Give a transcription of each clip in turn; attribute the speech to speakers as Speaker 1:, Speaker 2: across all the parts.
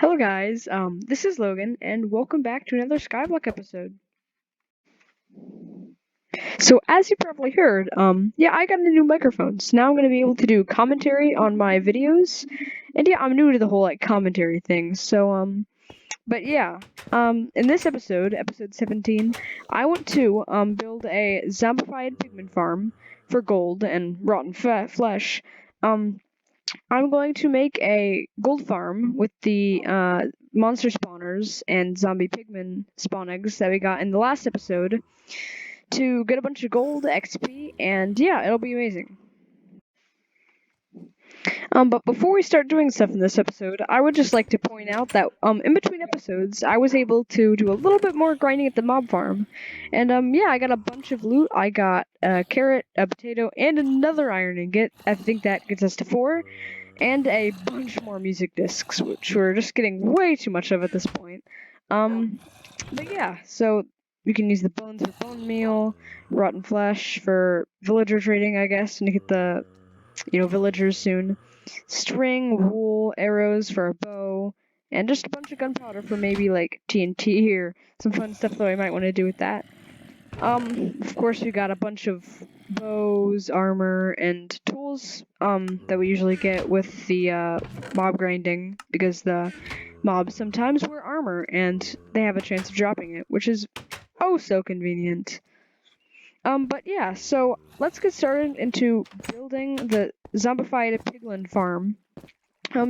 Speaker 1: Hello guys, this is Logan, and welcome back to another Skyblock episode. So as you probably heard, yeah, I got a new microphone, so now I'm going to be able to do commentary on my videos, and yeah, I'm new to the whole, commentary thing, so, but yeah, in this episode, episode 17, I want to, build a zombified pigment farm for gold and rotten flesh. I'm going to make a gold farm with the monster spawners and zombie pigman spawn eggs that we got in the last episode to get a bunch of gold, XP, and yeah, it'll be amazing. But before we start doing stuff in this episode, I would just like to point out that in between episodes, I was able to do a little bit more grinding at the mob farm, and yeah, I got a bunch of loot. I got a carrot, a potato, and another iron ingot. I think that gets us to 4. And a bunch more music discs, which we're just getting way too much of at this point. But yeah, so you can use the bones for bone meal, rotten flesh for villager trading, I guess, and you get the, villagers soon. String, wool, arrows for a bow, and just a bunch of gunpowder for maybe like TNT or some fun stuff that I might want to do with that. Of course, we got a bunch of bows, armor, and tools, that we usually get with the, mob grinding, because the mobs sometimes wear armor, and they have a chance of dropping it, which is oh so convenient. But yeah, so let's get started into building the zombified pigland farm.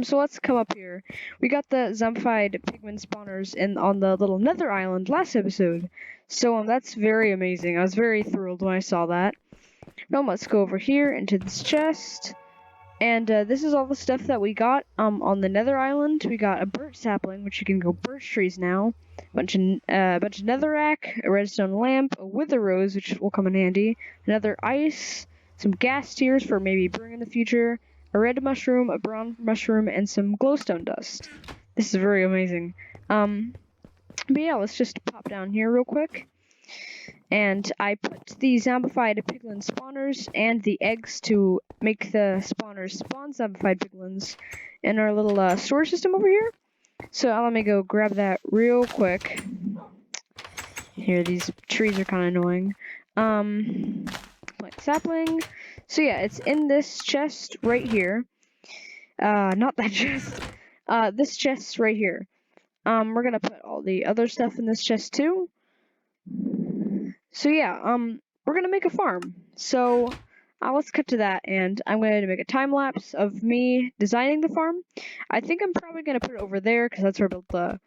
Speaker 1: So let's come up here. We got the zombified pigman spawners on the little nether island last episode. So that's very amazing. I was very thrilled when I saw that. Now let's go over here into this chest. And this is all the stuff that we got on the nether island. We got a birch sapling, which you can go birch trees now. Bunch of netherrack, a redstone lamp, a wither rose, which will come in handy, another ice, some gas tiers for maybe brewing in the future, a red mushroom, a brown mushroom, and some glowstone dust. This is very amazing. But yeah, let's just pop down here real quick. And I put the zombified piglin spawners and the eggs to make the spawners spawn zombified piglins in our little storage system over here. So let me go grab that real quick. Here, these trees are kind of annoying. Plant sapling. So yeah, it's in this chest right here. Not that chest. This chest right here. We're gonna put all the other stuff in this chest too. So yeah, we're gonna make a farm. So let's cut to that, and I'm going to make a time lapse of me designing the farm. I think I'm probably gonna put it over there because that's where I built the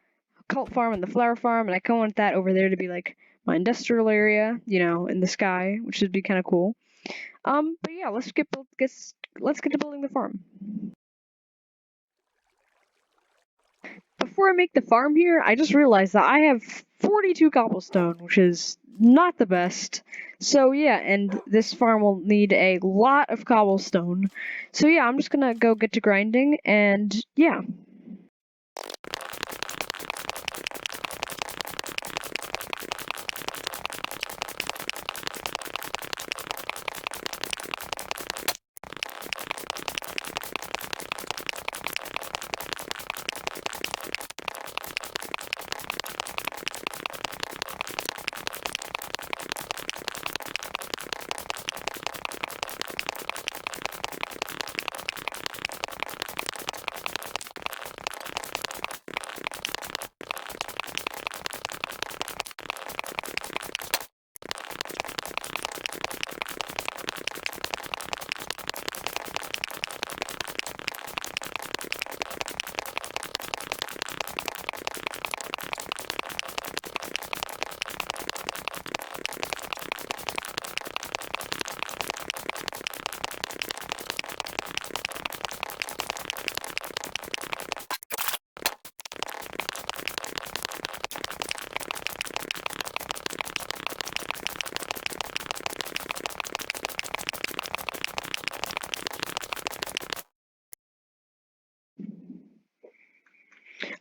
Speaker 1: cult farm and the flower farm, and I kind of want that over there to be like my industrial area, in the sky, which would be kind of cool. But yeah, let's get to building the farm. Before I make the farm here, I just realized that I have 42 cobblestone, which is not the best. So yeah, and this farm will need a lot of cobblestone. So yeah, I'm just gonna go get to grinding, and yeah.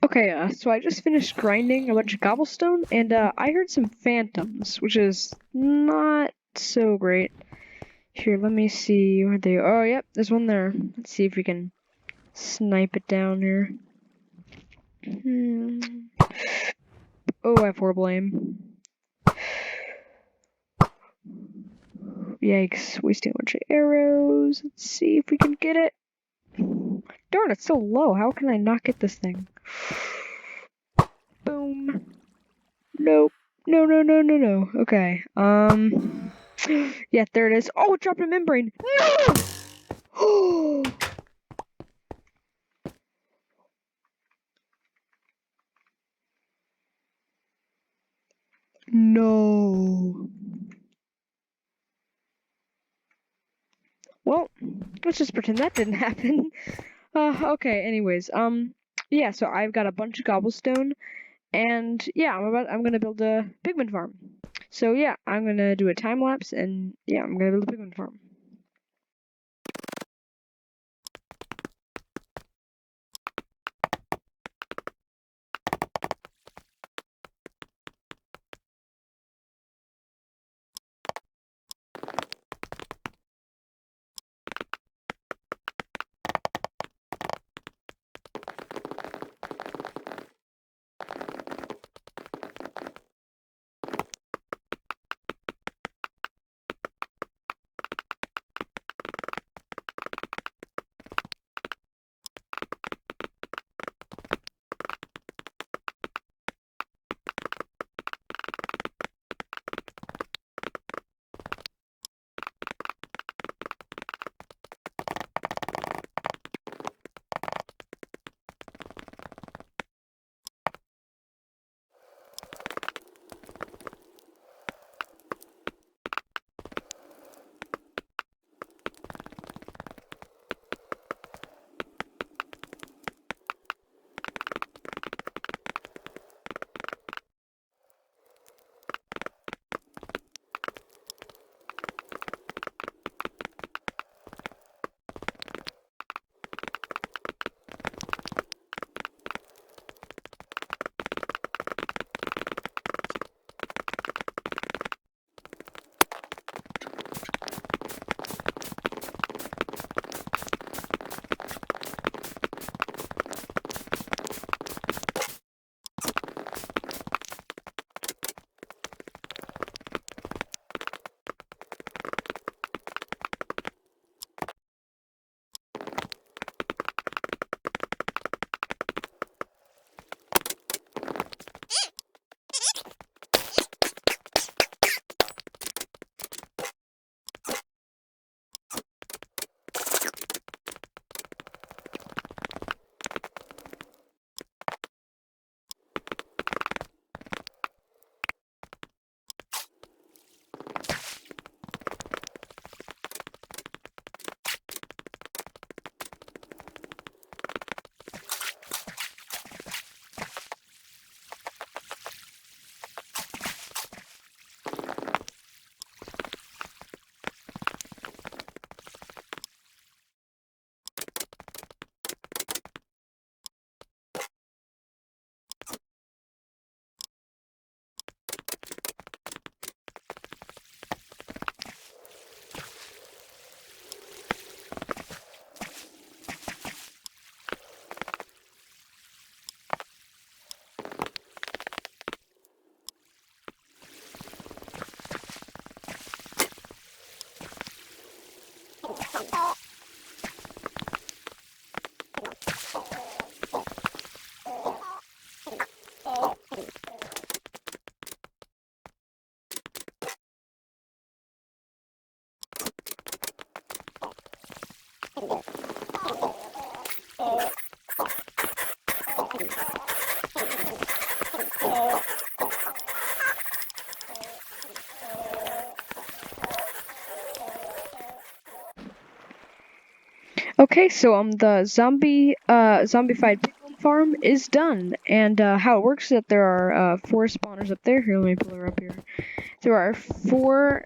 Speaker 1: Okay, so I just finished grinding a bunch of cobblestone, and I heard some phantoms, which is not so great. Here, let me see where they are. Oh, yep, there's one there. Let's see if we can snipe it down here. Oh, I have horrible aim. Yikes, wasting a bunch of arrows. Let's see if we can get it. Darn, it's so low. How can I not get this thing? Boom. Nope. No. Okay. Yeah, there it is. Oh, it dropped a membrane. No! No. Well, let's just pretend that didn't happen. Okay, anyways, yeah, so I've got a bunch of cobblestone, and yeah, I'm gonna build a pigment farm. So yeah, I'm gonna do a time lapse, and yeah, I'm gonna build a pigment farm. Okay, so the zombified pigment farm is done, and how it works is that there are 4 spawners up there. Here, let me pull her up here. There are 4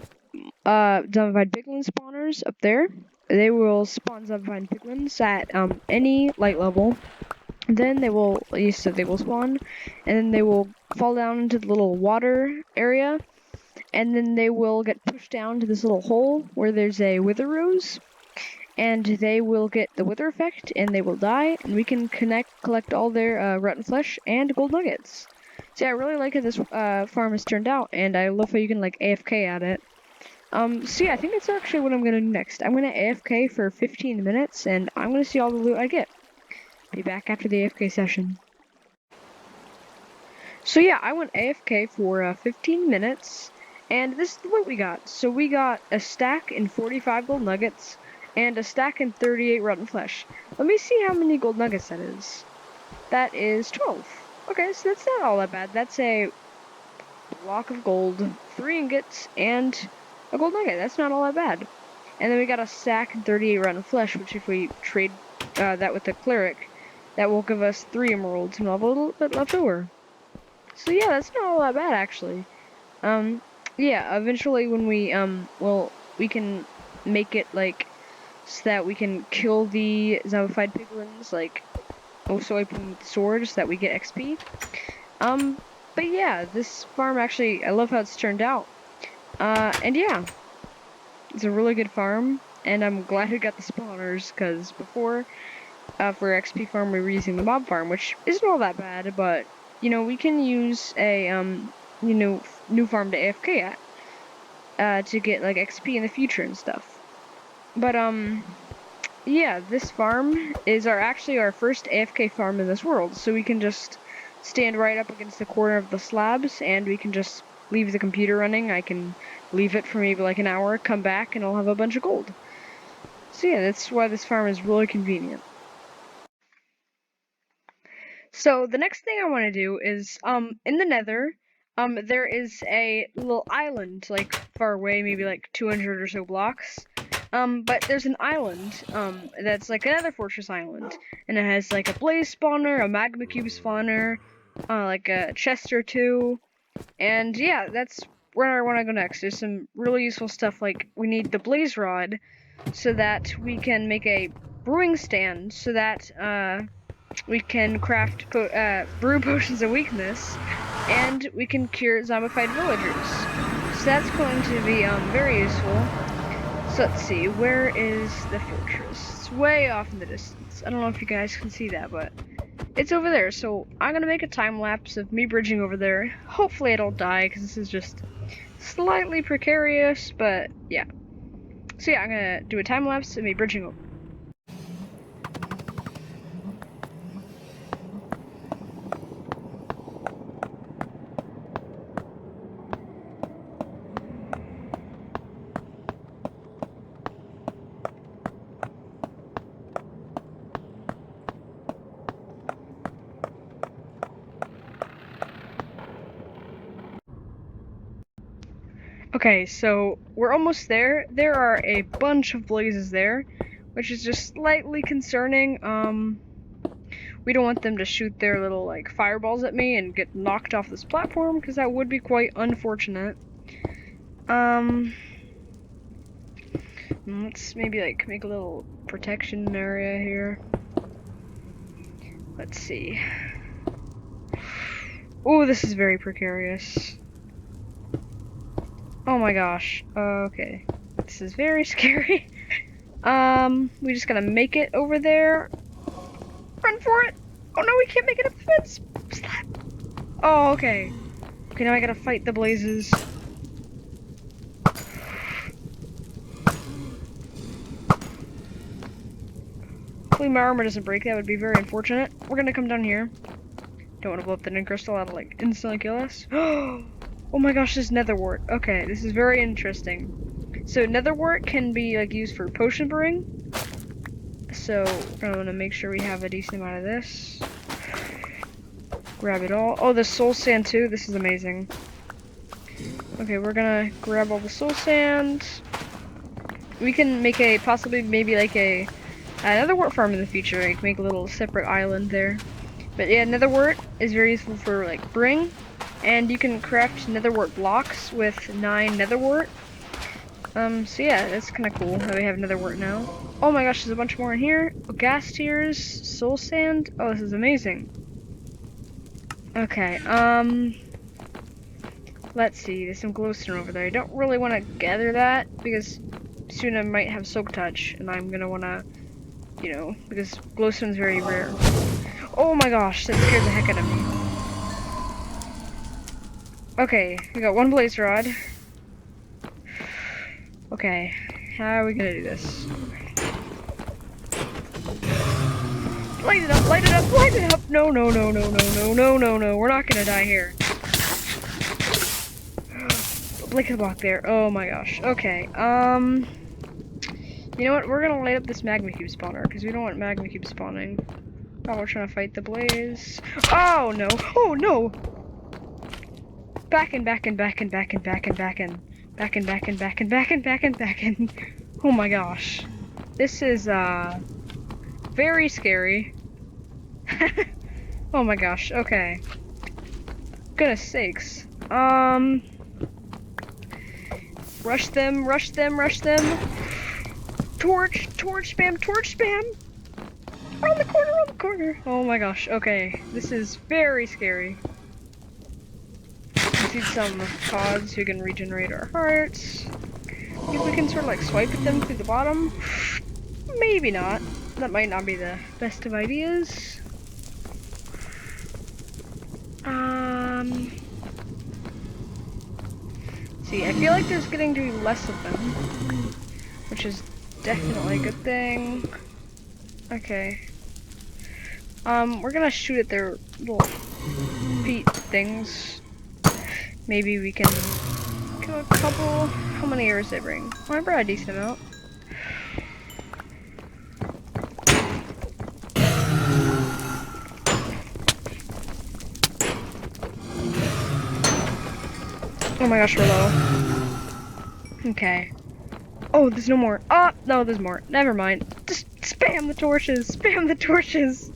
Speaker 1: zombified piglin spawners up there. They will spawn zombified piglins at any light level. Then they will spawn, and then they will fall down into the little water area, and then they will get pushed down to this little hole where there's a wither rose. and they will get the wither effect, and they will die, and we can collect all their rotten flesh and gold nuggets. So yeah, I really like how this farm has turned out, and I love how you can like AFK at it. So yeah, I think that's actually what I'm gonna do next. I'm gonna AFK for 15 minutes, and I'm gonna see all the loot I get. Be back after the AFK session. So yeah, I went AFK for 15 minutes, and this is the loot we got. So we got a stack and 45 gold nuggets, and a stack and 38 rotten flesh. Let me see how many gold nuggets that is. That is 12. Okay, so that's not all that bad. That's a block of gold, 3 ingots, and a gold nugget. That's not all that bad. And then we got a stack and 38 rotten flesh, which if we trade that with the cleric, that will give us 3 emeralds, and we'll have a little bit left over. So yeah, that's not all that bad actually. Yeah, eventually when we we can make it like so that we can kill the zombified piglins, like also open with the sword so that we get XP. But yeah, this farm actually, I love how it's turned out. And yeah, it's a really good farm, and I'm glad we got the spawners, because before, for XP farm, we were using the mob farm, which isn't all that bad, but, you know, we can use a, you know, new farm to AFK at, to get, like, XP in the future and stuff. But, yeah, this farm is actually our first AFK farm in this world, so we can just stand right up against the corner of the slabs, and we can just leave the computer running. I can leave it for maybe like an hour, come back, and I'll have a bunch of gold. So yeah, that's why this farm is really convenient. So the next thing I want to do is, in the nether, there is a little island, like, far away, maybe like 200 or so blocks. But there's an island, that's like another fortress island, and it has like a blaze spawner, a magma cube spawner, like a chest or two, and yeah, that's where I want to go next. There's some really useful stuff, like we need the blaze rod, so that we can make a brewing stand, so that, we can craft brew potions of weakness, and we can cure zombified villagers. So that's going to be very useful. So let's see, where is the fortress? It's way off in the distance. I don't know if you guys can see that, but it's over there. So I'm gonna make a time lapse of me bridging over there. Hopefully I don't die, because this is just slightly precarious, but yeah. So yeah, I'm gonna do a time lapse of me bridging over. Okay, so we're almost there. There are a bunch of blazes there, which is just slightly concerning. We don't want them to shoot their little, like, fireballs at me and get knocked off this platform, because that would be quite unfortunate. Let's maybe, like, make a little protection area here. Let's see. Oh, this is very precarious. Oh my gosh. Okay. This is very scary. We just gotta make it over there. Run for it! Oh no, we can't make it up the fence! Slap! Oh, okay. Okay, now I gotta fight the blazes. Hopefully my armor doesn't break, that would be very unfortunate. We're gonna come down here. Don't want to blow up the Nin Crystal, that'll like instantly kill us. Oh my gosh, this netherwort. Okay, this is very interesting. So netherwort can be like used for potion brewing. So we're gonna make sure we have a decent amount of this. Grab it all. Oh, the soul sand too. This is amazing. Okay, we're gonna grab all the soul sand. We can make a possibly maybe like another wart farm in the future. Like make a little separate island there. But yeah, netherwort is very useful for like brewing, and you can craft netherwort blocks with 9 netherwort. So yeah, that's kind of cool that we have netherwort now. Oh my gosh, there's a bunch more in here. Oh, gas tears, soul sand. Oh, this is amazing. Okay, let's see. There's some glowstone over there. I don't really want to gather that because soon I might have Silk Touch, and I'm gonna wanna, you know, because glowstone's very rare. Oh my gosh, that scared the heck out of me. Okay, we got one blaze rod. Okay, how are we gonna do this? Light it up, light it up, light it up! No, no, no, no, no, no, no, no, no, we're not gonna die here. Blink the block there, oh my gosh. Okay, you know what, we're gonna light up this magma cube spawner, because we don't want magma cube spawning. Oh, we're trying to fight the blaze. Oh no, oh no! Back in, back in, back in, back in, back in, back in. Back in, back in, back in, back in, back in, back in. Oh my gosh. This is, very scary. Oh my gosh, okay. Goodness sakes. Rush them, rush them, rush them. Torch, torch spam, torch spam. Around the corner, around the corner. Oh my gosh, okay. This is very scary. Let's need some pods who can regenerate our hearts. If we can sort of like swipe at them through the bottom. Maybe not. That might not be the best of ideas. See, I feel like there's getting to be less of them, which is definitely a good thing. Okay. We're gonna shoot at their little feet things. Maybe we can kill a couple. How many arrows they bring? Oh, I brought a decent amount. Oh my gosh, we're low. Okay. Oh, there's no more. Oh, no, there's more. Never mind. Just spam the torches. Spam the torches.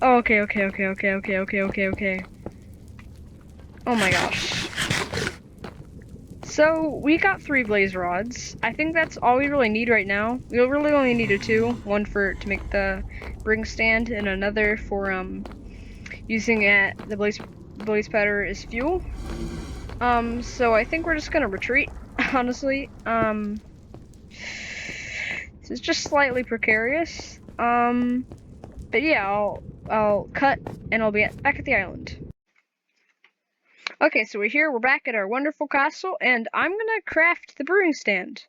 Speaker 1: Oh, okay, okay, okay, okay, okay, okay, okay, okay. Oh my gosh. So, we got 3 blaze rods. I think that's all we really need right now. We really only needed 2. One to make the ring stand, and another for using the blaze powder as fuel. So I think we're just gonna retreat, honestly. This is just slightly precarious. But yeah, I'll cut and I'll be back at the island. Okay, so we're here, we're back at our wonderful castle, and I'm gonna craft the brewing stand.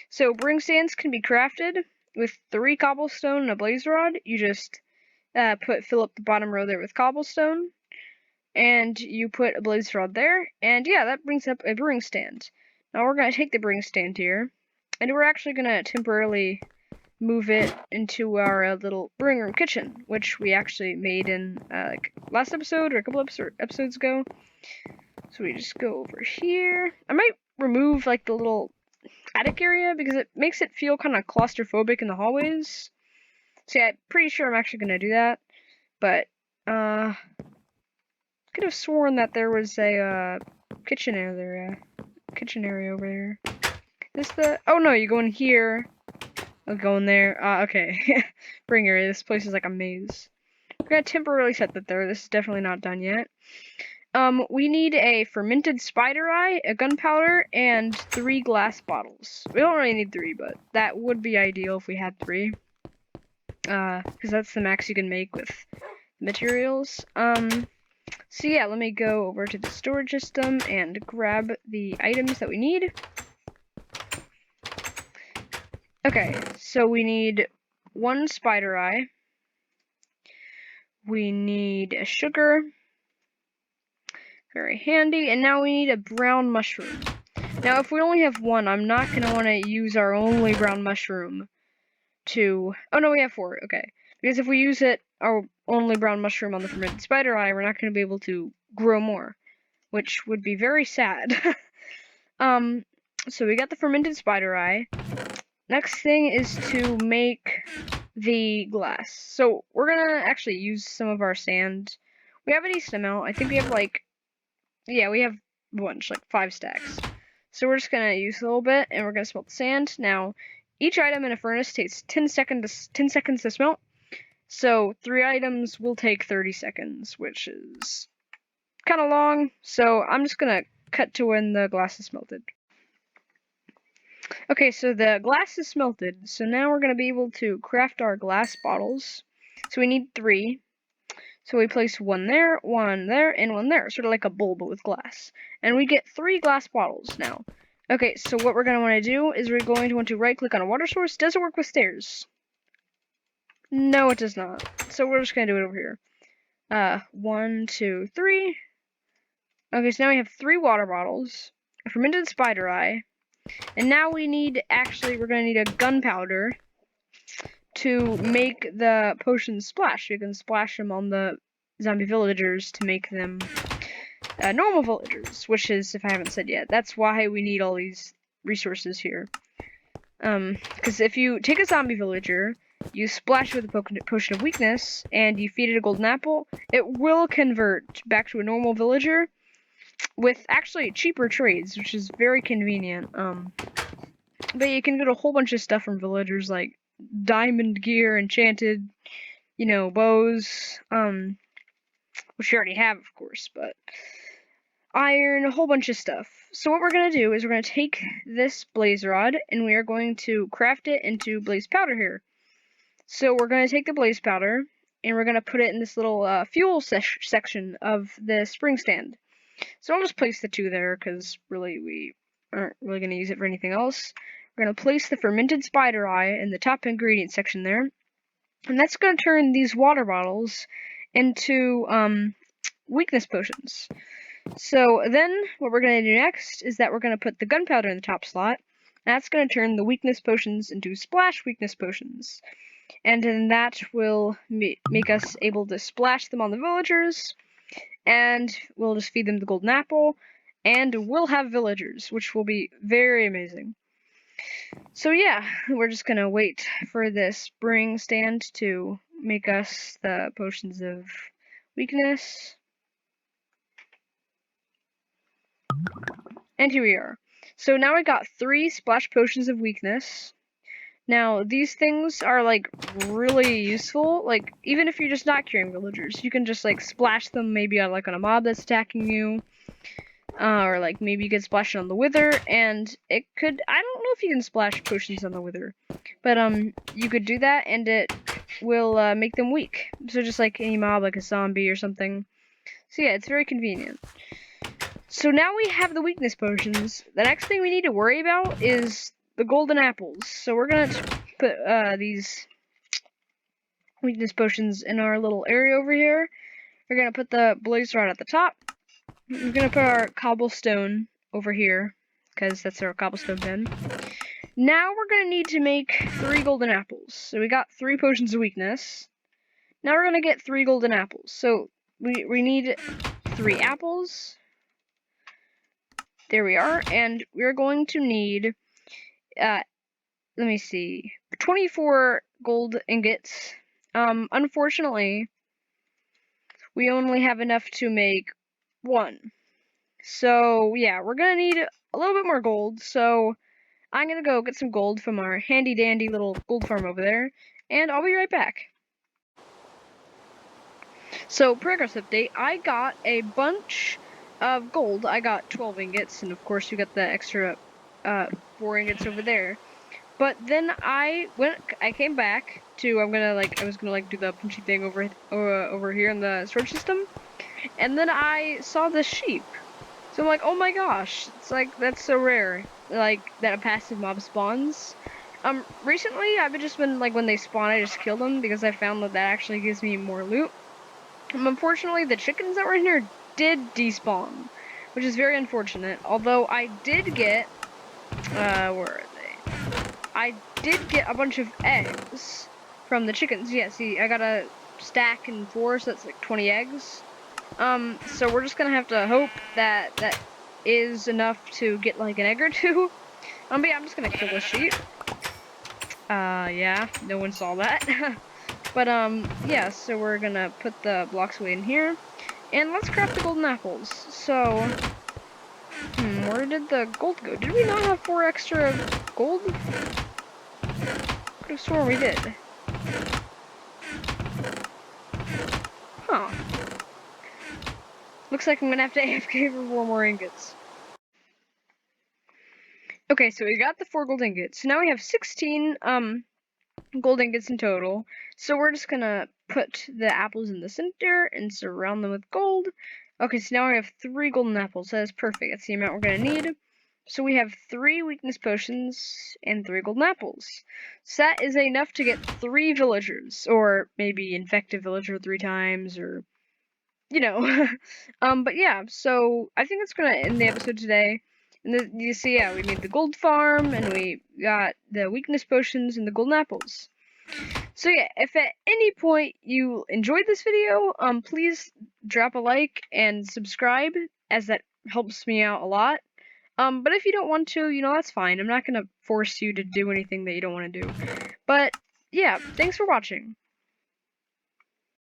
Speaker 1: So brewing stands can be crafted with 3 cobblestone and a blaze rod. You just fill up the bottom row there with cobblestone, and you put a blaze rod there, and yeah, that brings up a brewing stand. Now we're gonna take the brewing stand here, and we're actually gonna temporarily move it into our little brewing room kitchen, which we actually made in like last episode or a couple episodes ago. So we just go over here. I might remove like the little attic area because it makes it feel kind of claustrophobic in the hallways. So yeah, I'm pretty sure I'm actually gonna do that. But could have sworn that there was a kitchen area over there. Is this the? Oh no, you go in here. I'll go in there. Okay. Bring area. This place is like a maze. We're gonna temporarily set that there. This is definitely not done yet. We need a fermented spider eye, a gunpowder, and 3 glass bottles. We don't really need 3, but that would be ideal if we had 3. Because that's the max you can make with materials. So yeah, let me go over to the storage system and grab the items that we need. Okay, so we need 1 spider eye. We need a sugar. Very handy. And now we need a brown mushroom. Now, if we only have 1, I'm not going to want to use our only brown mushroom to... Oh, no, we have 4. Okay. Because if we use our only brown mushroom on the fermented spider eye, we're not going to be able to grow more, which would be very sad. So we got the fermented spider eye. Next thing is to make the glass. So we're gonna actually use some of our sand. We have a decent amount. I think we have we have a bunch, like 5 stacks. So we're just gonna use a little bit, and we're gonna smelt the sand. Now, each item in a furnace takes 10 seconds to smelt. So 3 items will take 30 seconds, which is kind of long. So I'm just gonna cut to when the glass is smelted. Okay, so the glass is smelted, so now we're going to be able to craft our glass bottles. So we need 3. So we place one there, and one there, sort of like a bowl but with glass. And we get 3 glass bottles now. Okay, so what we're going to want to do is we're going to want to right click on a water source. Does it work with stairs? No, it does not. So we're just going to do it over here. 1, 2, 3. Okay, so now we have 3 water bottles, a fermented spider eye, and now we need, actually, we're going to need a gunpowder to make the potions splash. You can splash them on the zombie villagers to make them normal villagers, which is, if I haven't said yet, that's why we need all these resources here. Because if you take a zombie villager, you splash it with a potion of weakness, and you feed it a golden apple, it will convert back to a normal villager with actually cheaper trades, which is very convenient. But you can get a whole bunch of stuff from villagers, like diamond gear, enchanted, bows, which you already have, of course, but iron, a whole bunch of stuff. So what we're going to do is we're going to take this blaze rod, and we are going to craft it into blaze powder here. So we're going to take the blaze powder, and we're going to put it in this little fuel section of the spring stand. So I'll just place the 2 there, because really we aren't really going to use it for anything else. We're going to place the fermented spider eye in the top ingredient section there. And that's going to turn these water bottles into weakness potions. So then what we're going to do next is that we're going to put the gunpowder in the top slot. That's going to turn the weakness potions into splash weakness potions. And then that will make us able to splash them on the villagers. And we'll just feed them the golden apple. And we'll have villagers, which will be very amazing. So yeah, we're just going to wait for this brewing stand to make us the potions of weakness. And here we are. So now I got 3 splash potions of weakness. Now, these things are, like, really useful. Like, even if you're just not curing villagers, you can just, like, splash them maybe on, like, on a mob that's attacking you. Or, like, maybe you can splash it on the wither, and it could... I don't know if you can splash potions on the wither. But, you could do that, and it will, make them weak. So just like any mob, like a zombie or something. So yeah, it's very convenient. So now we have the weakness potions. The next thing we need to worry about is the golden apples. So we're gonna put these weakness potions in our little area over here. We're gonna put the blaze rod at the top. We're gonna put our cobblestone over here, because that's our cobblestone bin. Now we're gonna need to make 3 golden apples. So we got 3 potions of weakness. Now we're gonna get 3 golden apples. So we need 3 apples. There we are, and we're going to need, let me see, 24 gold ingots. Unfortunately, we only have enough to make 1. So, yeah, we're gonna need a little bit more gold, so I'm gonna go get some gold from our handy-dandy little gold farm over there, and I'll be right back. So, progress update, I got a bunch of gold. I got 12 ingots, and of course you got the extra 4 ingots over there. But then I came back to, I was gonna do the punchy thing over here in the storage system, and then I saw this sheep. So I'm like, oh my gosh, it's like, that's so rare, like, that a passive mob spawns. Recently I've just been, like, when they spawn I just kill them, because I found that actually gives me more loot. Unfortunately, the chickens that were in here did despawn, which is very unfortunate. Although I did get, where are they? I did get a bunch of eggs from the chickens. Yeah, see, I got a stack and 4, so that's like 20 eggs. So we're just gonna have to hope that that is enough to get like an egg or 2. But yeah, I'm just gonna kill the sheep. Yeah, no one saw that. But, yeah, so we're gonna put the blocks away in here. And let's craft the golden apples. So, where did the gold go? Did we not have 4 extra gold? Could have sworn we did. Huh. Looks like I'm gonna have to AFK for 4 more ingots. Okay, so we got the 4 gold ingots. So now we have 16 gold ingots in total. So we're just gonna put the apples in the center and surround them with gold. Okay, so now we have 3 golden apples. That is perfect. That's the amount we're gonna need. So we have 3 weakness potions and 3 golden apples. So that is enough to get 3 villagers, or maybe infect a villager 3 times, or you know. But yeah, so I think that's gonna end the episode today. And you see, yeah, we made the gold farm, and we got the weakness potions and the golden apples. So yeah, if at any point you enjoyed this video, please drop a like and subscribe, as that helps me out a lot. But if you don't want to, that's fine. I'm not gonna force you to do anything that you don't want to do. But yeah, thanks for watching.